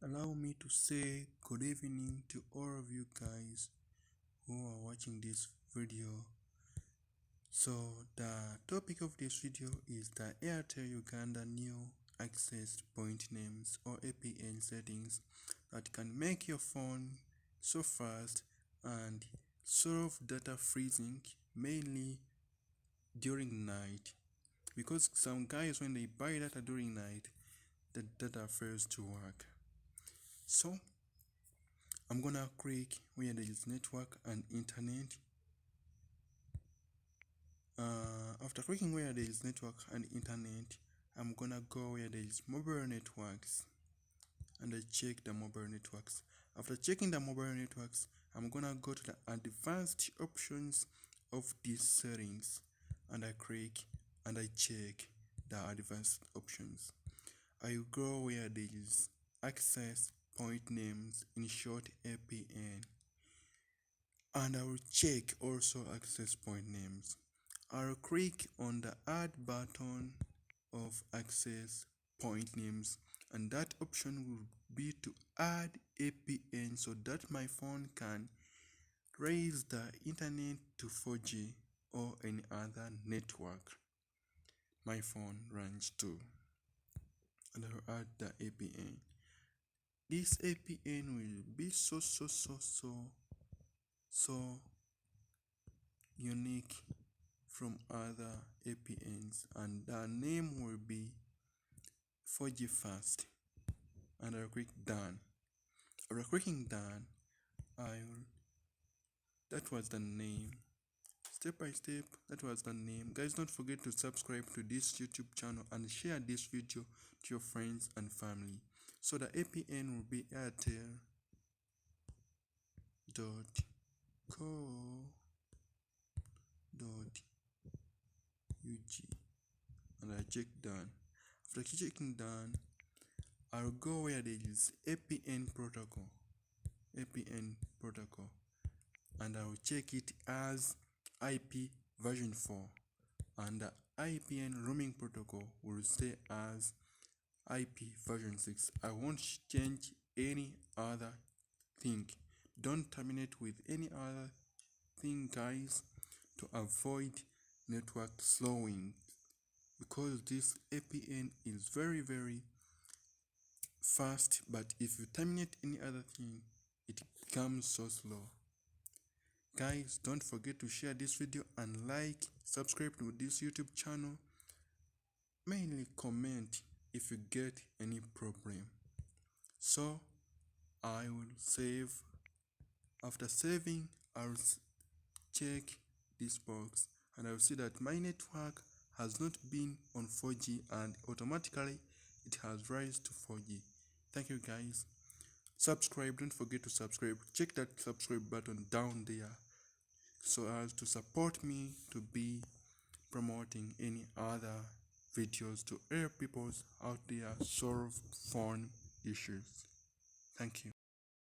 Allow me to say good evening to all of you guys who are watching this video. So the topic of this video is the Airtel Uganda new access point names or APN settings that can make your phone so fast and solve data freezing mainly during night, because some guys, when they buy data during night, the data fails to work. So I'm gonna click where there is network and internet. After clicking where there is network and internet, I'm gonna go where there is mobile networks and I check the mobile networks. After checking the mobile networks, I'm gonna go to the advanced options of these settings and I click and I check the advanced options. I will go where there is access point names, in short APN, and I will check also access point names. I'll click on the add button of access point names, and that option will be to add APN so that my phone can raise the internet to 4G or any other network my phone runs to, and I'll add the APN. This APN will be so unique from other APNs, and the name will be 4G fast, and I'll click done. After clicking done, that was the name. Step by step, that was the name. Guys, don't forget to subscribe to this YouTube channel and share this video to your friends and family. So the APN will be airtel.co.ug, and I check done. After checking done, I'll go where there is APN protocol, and I will check it as IP version 4, and the APN roaming protocol will stay as IP version 6. I won't change any other thing. Don't terminate with any other thing, guys, to avoid network slowing, because this APN is very fast, but if you terminate any other thing, it becomes so slow. Guys, don't forget to share this video and like, subscribe to this YouTube channel. Mainly comment if you get any problem. So I will save. After saving, I'll check this box and I'll see that my network has not been on 4G and automatically it has raised to 4G. Thank you guys. Subscribe, don't forget to subscribe. Check that subscribe button down there so as to support me to be promoting any other videos to help people out there solve phone issues. Thank you.